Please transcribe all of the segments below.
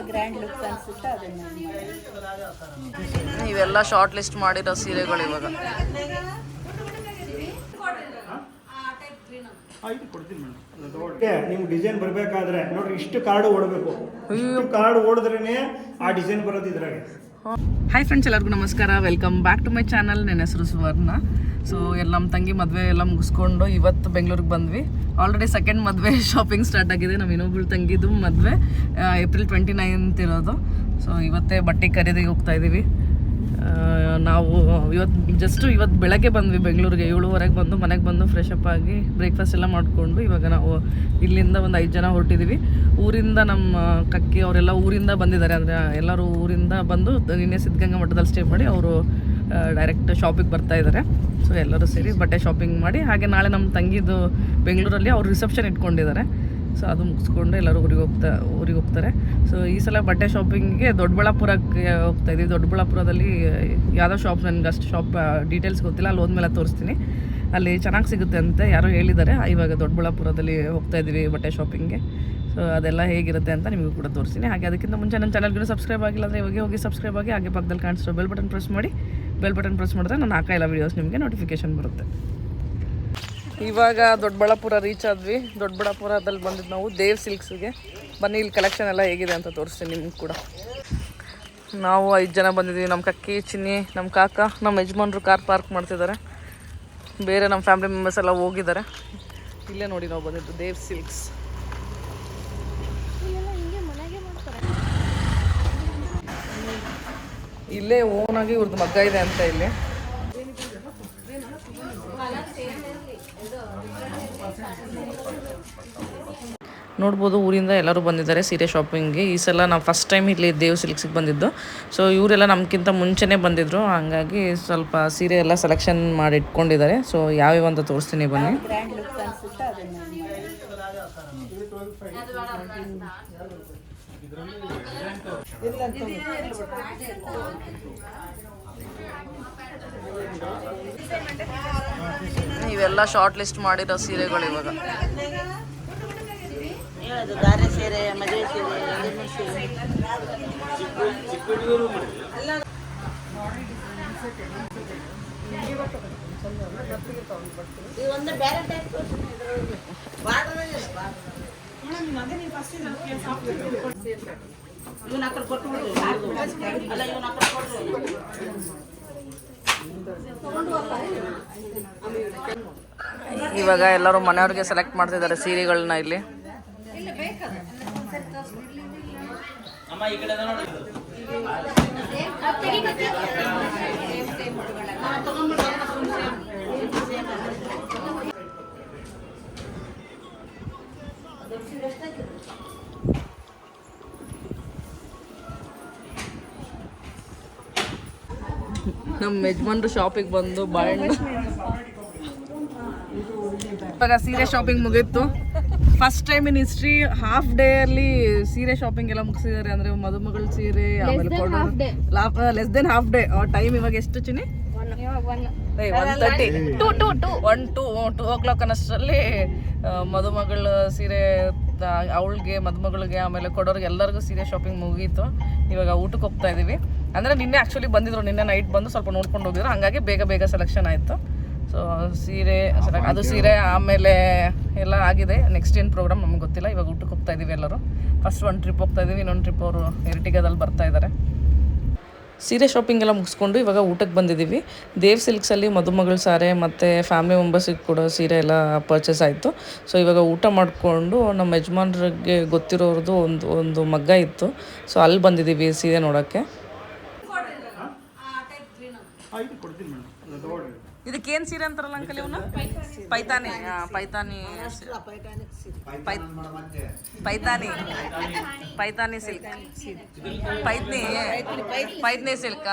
ಯಾವ್ದು grand look ಅನ್ಸುತ್ತೋ ಅದನ್ನ ಇವೆಲ್ಲ ಶಾರ್ಟ್ ಲಿಸ್ಟ್ ಮಾಡಿರೋ ಸೀರೆಗಳು ಇವಾಗ. ನೀವು ಡಿಸೈನ್ ಬರಬೇಕಾದ್ರೆ ನೋಡ್ರಿ ಇಷ್ಟು ಕಾರ್ಡ್ ಓಡಬೇಕು, ಇಷ್ಟು ಕಾರ್ಡ್ ಓಡಿದ್ರೇನೆ ಆ ಡಿಸೈನ್ ಬರೋದು ಇದ್ರಾಗೆ. ಹಾಯ್ ಫ್ರೆಂಡ್ಸ್, ಎಲ್ಲರಿಗೂ ನಮಸ್ಕಾರ. Welcome back to my channel. ನನ್ನ ಹೆಸರು ಸುವರ್ಣ. ಸೊ ಎಲ್ಲ ನಮ್ಮ ತಂಗಿ ಮದುವೆ ಎಲ್ಲ ಮುಗಿಸ್ಕೊಂಡು ಇವತ್ತು ಬೆಂಗಳೂರಿಗೆ ಬಂದ್ವಿ. ಆಲ್ರೆಡಿ ಸೆಕೆಂಡ್ ಮದುವೆ ಶಾಪಿಂಗ್ ಸ್ಟಾರ್ಟ್ ಆಗಿದೆ. ನಮ್ಮ ಇನ್ನೊಬ್ಳು ತಂಗಿದು ಮದುವೆ ಏಪ್ರಿಲ್ 29 ಇರೋದು. ಸೊ ಇವತ್ತೇ ಬಟ್ಟೆ ಖರೀದಿಗೆ ಹೋಗ್ತಾ ಇದ್ದೀವಿ. ನಾವು ಇವತ್ತು ಬೆಳಗ್ಗೆ ಬಂದ್ವಿ ಬೆಂಗಳೂರಿಗೆ. 7:15 ಬಂದು ಮನೆಗೆ ಬಂದು ಫ್ರೆಶ್ ಅಪ್ ಆಗಿ ಬ್ರೇಕ್ಫಾಸ್ಟ್ ಎಲ್ಲ ಮಾಡಿಕೊಂಡು ಇವಾಗ ನಾವು ಇಲ್ಲಿಂದ ಒಂದು 5 ಜನ ಹೊರಟಿದ್ದೀವಿ. ಊರಿಂದ ನಮ್ಮ ಕಕ್ಕಿ ಅವರೆಲ್ಲ ಊರಿಂದ ಬಂದಿದ್ದಾರೆ. ಅಂದರೆ ಎಲ್ಲರೂ ಊರಿಂದ ಬಂದು ನಿನ್ನೆ ಸಿದ್ಧಗಂಗಾ ಮಠದಲ್ಲಿ ಸ್ಟೇ ಮಾಡಿ ಅವರು ಡೈರೆಕ್ಟ್ ಶಾಪಿಗೆ ಬರ್ತಾ ಇದ್ದಾರೆ. ಸೊ ಎಲ್ಲರೂ ಸೇರಿ ಬಟ್ಟೆ ಶಾಪಿಂಗ್ ಮಾಡಿ, ಹಾಗೆ ನಾಳೆ ನಮ್ಮ ತಂಗಿದು ಬೆಂಗಳೂರಲ್ಲಿ ಅವ್ರು ರಿಸೆಪ್ಷನ್ ಇಟ್ಕೊಂಡಿದ್ದಾರೆ. ಸೊ ಅದು ಮುಗಿಸ್ಕೊಂಡು ಎಲ್ಲರೂ ಊರಿಗೆ ಹೋಗ್ತಾರೆ. ಸೊ ಈ ಸಲ ಬಟ್ಟೆ ಶಾಪಿಂಗ್ಗೆ ದೊಡ್ಡಬಳ್ಳಾಪುರಕ್ಕೆ ಹೋಗ್ತಾ ಇದ್ದೀವಿ. ದೊಡ್ಡಬಳ್ಳಾಪುರದಲ್ಲಿ ಯಾವುದೋ ಶಾಪ್, ನನಗೆ ಅಷ್ಟು ಶಾಪ್ ಡೀಟೇಲ್ಸ್ ಗೊತ್ತಿಲ್ಲ, ಅಲ್ಲಿ ಹೋದ್ಮೇಲೆ ತೋರಿಸ್ತೀನಿ. ಅಲ್ಲಿ ಚೆನ್ನಾಗಿ ಸಿಗುತ್ತೆ ಅಂತ ಯಾರೋ ಹೇಳಿದ್ದಾರೆ. ಇವಾಗ ದೊಡ್ಡಬಳ್ಳಾಪುರದಲ್ಲಿ ಹೋಗ್ತಾ ಇದ್ದೀವಿ ಬಟ್ಟೆ ಶಾಪಿಂಗ್ಗೆ. ಸೊ ಅದೆಲ್ಲ ಹೇಗಿರುತ್ತೆ ಅಂತ ನಿಮಗೂ ಕೂಡ ತೋರಿಸ್ತೀನಿ. ಹಾಗೆ ಅದಕ್ಕಿಂತ ಮುಂಚೆ ನನ್ನ ಚಾನಲ್ಗೂ ಸಬ್ಸ್ಕ್ರೈಬ್ ಆಗಿಲ್ಲ ಅಂದರೆ ಇವಾಗ ಹೋಗಿ ಸಬ್ಸ್ಕ್ರೈಬ್ ಆಗಿ, ಹಾಗೆ ಪಕ್ಕದಲ್ಲಿ ಕಾಣಿಸೋ ಬೆಲ್ ಬಟನ್ ಪ್ರೆಸ್ ಮಾಡಿ. ಬೆಲ್ ಬಟನ್ ಪ್ರೆಸ್ ಮಾಡಿದ್ರೆ ನಾನು ಹಾಕೋ ಎಲ್ಲ ವೀಡಿಯೋಸ್ ನಿಮಗೆ ನೋಟಿಫಿಕೇಶನ್ ಬರುತ್ತೆ. ಇವಾಗ ದೊಡ್ಡಬಳ್ಳಾಪುರ ರೀಚ್ ಆದ್ವಿ. ದೊಡ್ಡಬಳ್ಳಾಪುರದಲ್ಲಿ ಬಂದಿದ್ದು ನಾವು ದೇವ್ ಸಿಲ್ಕ್ಸ್ಗೆ. ಬನ್ನಿ ಇಲ್ಲಿ ಕಲೆಕ್ಷನ್ ಎಲ್ಲ ಹೇಗಿದೆ ಅಂತ ತೋರಿಸ್ತೀನಿ ನಿಮ್ಗೆ ಕೂಡ. ನಾವು 5 ಜನ ಬಂದಿದ್ದೀವಿ. ನಮ್ಮ ಕಕ್ಕಿ, ಚಿನ್ನಿ, ನಮ್ಮ ಕಾಕ, ನಮ್ಮ ಯಜಮಾನ್ರು ಕಾರ್ ಪಾರ್ಕ್ ಮಾಡ್ತಿದ್ದಾರೆ. ಬೇರೆ ನಮ್ಮ ಫ್ಯಾಮಿಲಿ ಮೆಂಬರ್ಸ್ ಎಲ್ಲ ಹೋಗಿದ್ದಾರೆ. ಇಲ್ಲೇ ನೋಡಿ ನಾವು ಬಂದಿದ್ದು ದೇವ್ ಸಿಲ್ಕ್ಸ್. ಇಲ್ಲೇ ಓನಾಗಿ ಇವ್ರದ್ದು ಮಗ್ಗ ಇದೆ ಅಂತ ಇಲ್ಲಿ. ನೋಡ್ಬೋದು ಊರಿಂದ ಎಲ್ಲರೂ ಬಂದಿದ್ದಾರೆ ಸೀರೆ ಶಾಪಿಂಗ್ಗೆ. ಈ ಸಲ ನಾವು ಫಸ್ಟ್ ಟೈಮ್ ಇಲ್ಲಿ ದೇವ್ ಸಿಲ್ಕ್ಸಿಗೆ ಬಂದಿದ್ದು. ಸೊ ಇವರೆಲ್ಲ ನಮ್ಗಿಂತ ಮುಂಚೆನೇ ಬಂದಿದ್ರು, ಹಂಗಾಗಿ ಸ್ವಲ್ಪ ಸೀರೆ ಎಲ್ಲ ಸೆಲೆಕ್ಷನ್ ಮಾಡಿ ಇಟ್ಕೊಂಡಿದ್ದಾರೆ. ಸೊ ಯಾವ್ಯಾವ ಅಂತ ತೋರಿಸ್ತೀನಿ ಬನ್ನಿ. ಗ್ರ್ಯಾಂಡ್ ಲುಕ್ ಅನ್ಸುತ್ತೋ ಅದನ್ನ ಇವೆಲ್ಲ ಶಾರ್ಟ್ ಲಿಸ್ಟ್ ಮಾಡಿರೋ ಸೀರೆಗಳು ಇವಾಗ. ಧಾರೆ ಸೀರೆ, ಮದುವೆ ಸೀರೆ, ಸೀರೆ. ಒಂದು ಬೇರೆ ಟೈಪ್ ಇವಾಗ ಎಲ್ಲರೂ ಮನೆಯವ್ರಿಗೆ ಸೆಲೆಕ್ಟ್ ಮಾಡ್ತಿದ್ದಾರೆ ಸೀರೆಗಳನ್ನ ಇಲ್ಲಿ. ನಮ್ಮ ಯಜಮಾನ್ರು ಶಾಪಿಗೆ ಬಂದು ಬಾಳೆಹಣ್ಣು. ಇವಾಗ ಸೀರೆ ಶಾಪಿಂಗ್ ಮುಗೀತು. First time in history half day ಅಲ್ಲಿ ಸೀರೆ ಶಾಪಿಂಗ್ ಎಲ್ಲ ಮುಗಿಸಿದ್ದಾರೆ. ಅಂದ್ರೆ ಮದುಮಗಳ ಸೀರೆ, ಆಮೇಲೆ less than half day time. ಇವಾಗ ಎಷ್ಟು ಚಿನಿ? 2 o'clock ಅನ್ನಷ್ಟರಲ್ಲಿ ಮದುಮಗಳ ಸೀರೆ ಅವಳಿಗೆ, ಮದುಮಗಳಿಗೆ, ಆಮೇಲೆ ಕೊಡೋರಿಗೆ ಎಲ್ಲರಿಗೂ ಸೀರೆ ಶಾಪಿಂಗ್ ಮುಗೀತು. ಇವಾಗ ಊಟಕ್ಕೆ ಹೋಗ್ತಾ ಇದೀವಿ. ಅಂದರೆ ನಿನ್ನೆ ಆ್ಯಕ್ಚುಲಿ ಬಂದಿದ್ರು, ನಿನ್ನೆ ನೈಟ್ ಬಂದು ಸ್ವಲ್ಪ ನೋಡ್ಕೊಂಡು ಹೋಗಿದ್ರು, ಹಾಗಾಗಿ ಬೇಗ ಸೆಲೆಕ್ಷನ್ ಆಯಿತು. ಸೊ ಸೀರೆ ಅದು ಸೀರೆ ಆಮೇಲೆ ಎಲ್ಲ ಆಗಿದೆ. ನೆಕ್ಸ್ಟ್ ಏನು ಪ್ರೋಗ್ರಾಮ್ ನಮ್ಗೆ ಗೊತ್ತಿಲ್ಲ. ಇವಾಗ ಊಟಕ್ಕೆ ಹೋಗ್ತಾ ಇದ್ದೀವಿ ಎಲ್ಲರೂ. ಫಸ್ಟ್ ಒಂದು ಟ್ರಿಪ್ ಹೋಗ್ತಾ ಇದ್ದೀವಿ, ಇನ್ನೊಂದು ಟ್ರಿಪ್ ಅವರು ಎರ್ಟಿಗಾದಲ್ಲಿ ಬರ್ತಾ ಇದ್ದಾರೆ. ಸೀರೆ ಶಾಪಿಂಗ್ ಎಲ್ಲ ಮುಗಿಸ್ಕೊಂಡು ಇವಾಗ ಊಟಕ್ಕೆ ಬಂದಿದ್ದೀವಿ. ದೇವ್ ಸಿಲ್ಕ್ಸಲ್ಲಿ ಮದುಮಗಳ ಸಾರೆ ಮತ್ತು ಫ್ಯಾಮಿಲಿ ಮೆಂಬರ್ಸಿಗೆ ಕೂಡ ಸೀರೆ ಎಲ್ಲ ಪರ್ಚೇಸ್ ಆಯಿತು. ಸೊ ಇವಾಗ ಊಟ ಮಾಡಿಕೊಂಡು ನಮ್ಮ ಯಜಮಾನ್ರಿಗೆ ಗೊತ್ತಿರೋರದು ಒಂದು ಮಗ್ಗ ಇತ್ತು. ಸೊ ಅಲ್ಲಿ ಬಂದಿದ್ದೀವಿ ಸೀರೆ ನೋಡೋಕ್ಕೆ. ಇದಕ್ಕೇನು ಸೀರೆ ಅಂತಾರಲ್ಲ ಅಂಕಲ್ ಇವನು? ಪೈತಾನಿ. Paithani silk, Paithani silk.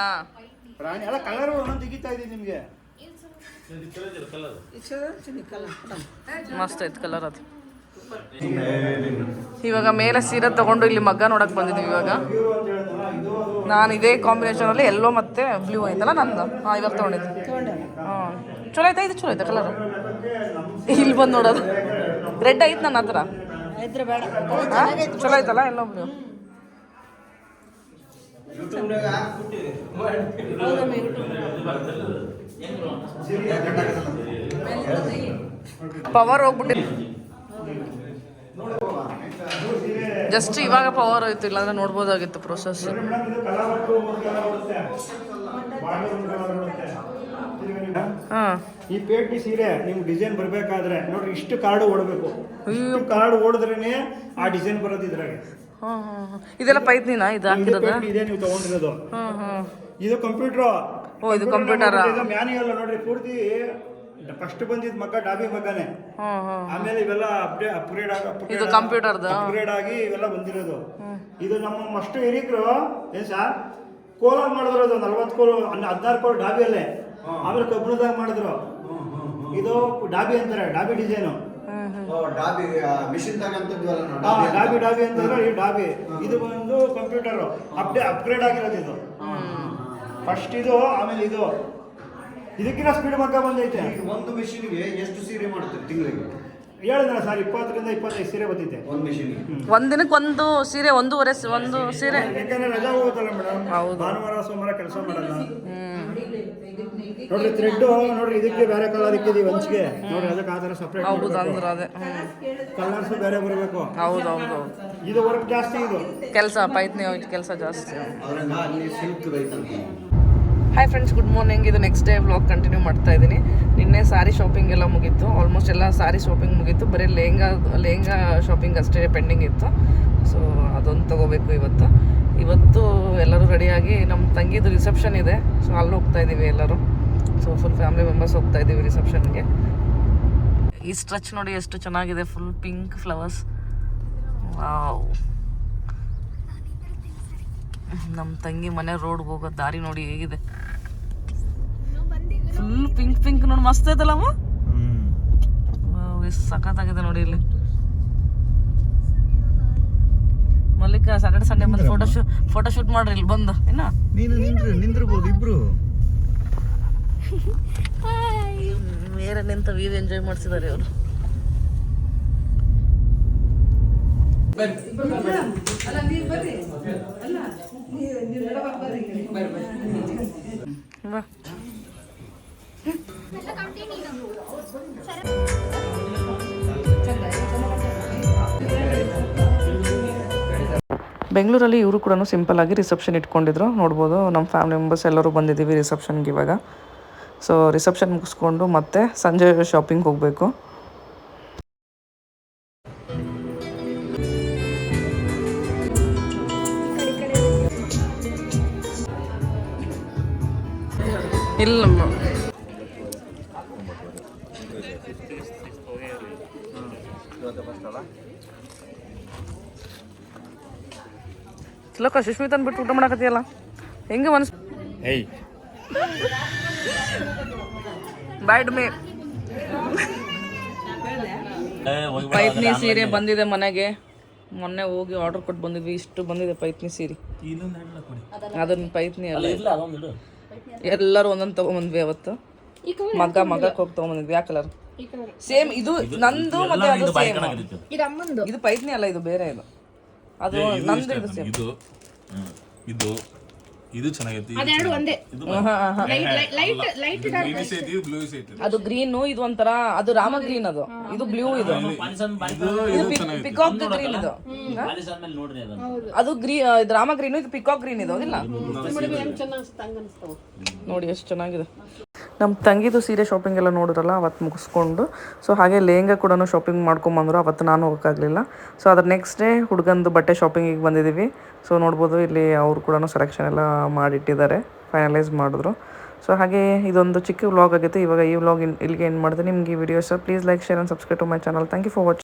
ಮಸ್ತ್ ಐತೆ ಕಲರ್ ಅದು. ಇವಾಗ ಮೇಲೆ ಸೀರೆ ತಗೊಂಡು ಇಲ್ಲಿ ಮಗ್ಗ ನೋಡಕ್ ಬಂದಿದ್ದೀವಿ. ಇವಾಗ ನಾನು ಇದೇ ಕಾಂಬಿನೇಷನ್ ಅಲ್ಲಿ ಎಲ್ಲೋ ಮತ್ತೆ ಬ್ಲೂ ಐತಲ್ಲ ನಂದು. ಇವಾಗ ತಗೊಂಡಿದ್ದೆ. ಚಲೋ ಐತೆ, ಇದು ಚಲೋ ಐತೆ ಕಲರ್. ಇಲ್ಲಿ ಬಂದು ನೋಡೋದು ರೆಡ್ ಐತೆ ನನ್ನ ಹತ್ರ. ಚಲೋ ಐತಲ್ಲ ಎಲ್ಲೋ ಬ್ಲೂ. ಪವರ್ ಹೋಗ್ಬಿಟ್ಟು ಜಸ್ಟ್ ಇವಾಗ ಪವರ್ ಹೋಯ್ತು, ಇಲ್ಲಾಂದ್ರೆ ನೋಡ್ಬೋದಾಗಿತ್ತು ಪ್ರೊಸೆಸ್. ಈ ಪೇಟಿ ಸೀರೆ ನಿಮ್ಗೆ ಡಿಸೈನ್ ಬರ್ಬೇಕಾದ್ರೆ ನೋಡ್ರಿ ಇಷ್ಟು ಕಾರ್ಡ್ ಓಡಬೇಕು. ಇಷ್ಟು ಕಾರ್ಡ್ ಓಡಿದ್ರೇನೆ ಆ ಡಿಸೈನ್ ಬರೋದು ಇದ್ರಾಗೆ. ಇದೆಲ್ಲ ಪೈತ್ನಿನ ಇದು ಹಾಕಿರೋದು? ಇದೇ ನೀವು ತಗೊಂಡಿರೋದು. ಇದು ಕಂಪ್ಯೂಟರ್. ಓ ಇದು ಕಂಪ್ಯೂಟರ್. ಮ್ಯಾನ್ಯುಯಲ್ ನೋಡ್ರಿ ಪೂರ್ತಿ. ಫಸ್ಟ್ ಬಂದಿದ್ ಮಗ್ಗ ಡಾಬಿ ಮಗ್ಗನೆ. ಆಮೇಲೆ ಇವೆಲ್ಲ ಅಪ್ಗ್ರೇಡ್ ಆಗಿ ಇವೆಲ್ಲ ಬಂದಿರೋದು. ಇದು ನಮ್ಮ ಅಷ್ಟು ಹಿರಿಕರು ಏನ್ ಸರ್ ಕೋಲಾರ್ ಮಾಡಿದ್ರು. 40 ಕೋಲು 16 ಕೋಲು ಡಾಬಿಯಲ್ಲೇ. ಆಮೇಲೆ ಕಬ್ಬಣದಾಗ ಮಾಡಿದ್ರು. ಇದು ಡಾಬಿ ಅಂತಾರೆ, ಡಾಬಿ ಡಿಸೈನು. ಡಾಬಿ ಅಂತಂದ್ರೆ ಈ ಡಾಬಿ. ಇದು ಬಂದು ಕಂಪ್ಯೂಟರ್ ಅಪ್ಗ್ರೇಡ್ ಆಗಿರೋದು. ಇದು ಫಸ್ಟ್ ಇದು, ಆಮೇಲೆ ಇದು. ಇದಕ್ಕಿಂತ ಸ್ಪೀಡ್ ಮಗ್ಗ ಬಂದೈತೆ. ಒಂದು ಮಿಷಿನ್ಗೆ ಎಷ್ಟು ಸೀರೆ ಮಾಡುತ್ತೆ ತಿಂಗಳಿಗೆ? ಹೇಳಿದ್ರೆ ಸರ್ 20 ರಿಂದ 25 ಸೀರೆ ಬಂದಿದೆ ಒಂದು ಮಿಷಿನ್ಗೆ. ಒಂದಿನಕ್ಕೆ ಒಂದು ಸೀರೆ, ಒಂದೂವರೆ ಒಂದು ಸೀರೆ. ಯಾಕಂದ್ರೆ ರಜಾ ಹೋಗುತ್ತಲ್ಲ ಮೇಡಮ್, ಭಾನುವಾರ ಸೋಮವಾರ ಕೆಲಸ ಮಾಡಲ್ಲ. ನೋಡ್ರಿ ಥ್ರೆಡ್ ನೋಡ್ರಿ, ಇದಕ್ಕೆ ಬೇರೆ ಕಲರ್ ಇಕ್ಕಿದೀವಿ ಹಂಚಿಗೆ ನೋಡ್ರಿ, ಅದಕ್ಕೆ ಆ ಥರ ಸಪ್ರೇಟ್. ಹೌದು ಅಂದ್ರೆ ಅದೇ ಕಲರ್ಸ್ ಬೇರೆ ಬರಬೇಕು. ಹೌದು. ಇದು ವರ್ಕ್ ಜಾಸ್ತಿ, ಇದು ಕೆಲಸ ಪೈತ್ನಿ ಕೆಲಸ ಜಾಸ್ತಿ. ಅಲ್ಲಿ ಸಿಲ್ಕ್ ರೈತಂತೆ. Hi friends, good morning. ಇದು ನೆಕ್ಸ್ಟ್ ಡೇ ವ್ಲಾಗ್ ಕಂಟಿನ್ಯೂ ಮಾಡ್ತಾ ಇದ್ದೀನಿ. ನಿನ್ನೆ ಸಾರಿ ಶಾಪಿಂಗ್ ಎಲ್ಲ ಮುಗೀತು, ಆಲ್ಮೋಸ್ಟ್ ಎಲ್ಲ ಸಾರಿ ಶಾಪಿಂಗ್ ಮುಗೀತು. ಬರೀ ಲೆಹಂಗಾ ಶಾಪಿಂಗ್ ಅಷ್ಟೇ ಪೆಂಡಿಂಗ್ ಇತ್ತು. ಸೊ ಅದೊಂದು ತೊಗೋಬೇಕು ಇವತ್ತು ಎಲ್ಲರೂ ರೆಡಿಯಾಗಿ ನಮ್ಮ ತಂಗಿದು ರಿಸೆಪ್ಷನ್ ಇದೆ. ಸೊ ಅಲ್ಲಿ ಹೋಗ್ತಾ ಇದ್ದೀವಿ ಎಲ್ಲರೂ. ಸೊ ಫುಲ್ ಫ್ಯಾಮಿಲಿ ಮೆಂಬರ್ಸ್ ಹೋಗ್ತಾ ಇದ್ದೀವಿ ರಿಸೆಪ್ಷನ್ಗೆ. ಈ ಸ್ಟ್ರೆಚ್ ನೋಡಿ ಎಷ್ಟು ಚೆನ್ನಾಗಿದೆ, ಫುಲ್ ಪಿಂಕ್ ಫ್ಲವರ್ಸ್. ವಾವ್. ನಮ್ಮ ತಂಗಿ ಮನೆ ರೋಡ್ಗೆ ಹೋಗೋ ದಾರಿ ನೋಡಿ ಹೇಗಿದೆ, ಫುಲ್ ಪಿಂಕ್ ನೋಡಿ, ಮಸ್ತ್ ಐತಲ್ಲಮ್ಮ. ಎಷ್ಟು ಸಖತ್ತಾಗಿದೆ ನೋಡಿ. ಇಲ್ಲಿ ಮಲ್ಲಿಕ ಸ್ಯಾಟರ್ಡೆ ಸಂಡೇ ಬಂದು ಫೋಟೋ ಶೂಟ್ ಮಾಡ್ರಿ ಇಲ್ಲಿ ಬಂದು. ಇನ್ನ ನೀನು ನಿಂದ್ರಬಹುದು ಇಬ್ರು. ಬೇರೆ ನಿಂತ ವ್ಯೂ ಎಂಜಾಯ್ ಮಾಡ್ತಿದ್ದಾರೆ ಅವರು. ಬೆಂಗಳೂರಲ್ಲಿ ಇವರು ಕೂಡ ಸಿಂಪಲ್ ಆಗಿ ರಿಸೆಪ್ಷನ್ ಇಟ್ಕೊಂಡಿದ್ರು. ನೋಡ್ಬೋದು ನಮ್ಮ ಫ್ಯಾಮಿಲಿ ಮೆಂಬರ್ಸ್ ಎಲ್ಲರೂ ಬಂದಿದ್ದೀವಿ ರಿಸೆಪ್ಷನ್ಗೆ ಇವಾಗ. ಸೊ ರಿಸೆಪ್ಷನ್ ಮುಗಿಸ್ಕೊಂಡು ಮತ್ತೆ ಸಂಜೆ ಶಾಪಿಂಗ್ ಹೋಗಬೇಕು. ಇಲ್ಲ ಲೋಕ ಸುಶ್ಮಿತ್ ಅಂದ್ಬಿಟ್ಟು ಊಟ ಮಾಡಕತ್ತೀಯಲ್ಲ, ಹೆಂಗೆ ಮನಸ್ ಬ್ಯಾಡ್ ಮೇ. ಪೈತ್ನಿ ಸೀರೆ ಬಂದಿದೆ ಮನೆಗೆ. ಮೊನ್ನೆ ಹೋಗಿ ಆರ್ಡರ್ ಕೊಟ್ಟು ಬಂದಿದ್ವಿ. ಇಷ್ಟು ಬಂದಿದೆ ಪೈತ್ನಿ ಸೀರೆ. ಅದನ್ನ ಪೈತ್ನಿ ಅಲ್ಲ, ಎಲ್ಲರೂ ಒಂದೊಂದು ತಗೊಂಬಂದ್ವಿ ಅವತ್ತು. ಮಗಕ್ಕೆ ಹೋಗಿ ತಗೊಂಬಂದಿದ್ವಿ. ಯಾವ ಕಲರ್? ಸೇಮ್ ಇದು ನಂದು ಮತ್ತೆ ಅದು ಸೇಮ್. ಇದು ಪೈತ್ನಿ ಅಲ್ಲ, ಇದು ಬೇರೆ. ಅದು ನಂದು, ಇದು ಸೇಮ್. ಇದು ಇದು ಚೆನ್ನಾಗೈತಿ. ಅದೆರಡು ಒಂದೇ. ಅದು ಗ್ರೀನು, ಇದು ಒಂಥರ ಅದು ರಾಮ ಗ್ರೀನ್, ಅದು ಇದು ಬ್ಲೂ, ಇದು ಪಿಕಾಕ್ ಗ್ರೀನ್. ಇದು ಅದು ಇದು ರಾಮ ಗ್ರೀನು, ಇದು ಪಿಕಾಕ್ ಗ್ರೀನ್. ಇದು ಇಲ್ಲ ನೋಡಿ ಎಷ್ಟು ಚೆನ್ನಾಗಿದೆ. ನಮ್ಮ ತಂಗಿದು ಸೀರೆ ಶಾಪಿಂಗ್ ಎಲ್ಲ ನೋಡಿದ್ರಲ್ಲ, ಅವತ್ತು ಮುಗಿಸ್ಕೊಂಡು. ಸೊ ಹಾಗೆ ಲೆಹಂಗಾ ಕೂಡ ಶಾಪಿಂಗ್ ಮಾಡ್ಕೊಂಬಂದ್ರು. ಅವತ್ತು ನಾನು ಹೋಗೋಕ್ಕಾಗಲಿಲ್ಲ. ಸೊ ಅದ್ರ ನೆಕ್ಸ್ಟ್ ಡೇ ಹುಡುಗಂದು ಬಟ್ಟೆ ಶಾಪಿಂಗಿಗೆ ಬಂದಿದ್ದೀವಿ. ಸೊ ನೋಡ್ಬೋದು ಇಲ್ಲಿ ಅವರು ಕೂಡ ಸೆಲೆಕ್ಷನ್ ಎಲ್ಲ ಮಾಡಿಟ್ಟಿದ್ದಾರೆ, ಫೈನಲೈಸ್ ಮಾಡಿದ್ರು. ಸೊ ಹಾಗೆ ಇದೊಂದು ಚಿಕ್ಕ ವ್ಲಾಗ್ ಆಗುತ್ತೆ. ಇವಾಗ ಈ ವ್ಲಾಗ್ ಇಲ್ಲಿಗೆ ಏನು ಮಾಡಿದೆ. ನಿಮ್ಗೆ ಈ ವಿಡಿಯೋ ಇಷ್ಟ, please like, share and subscribe to my channel. Thank you for watching.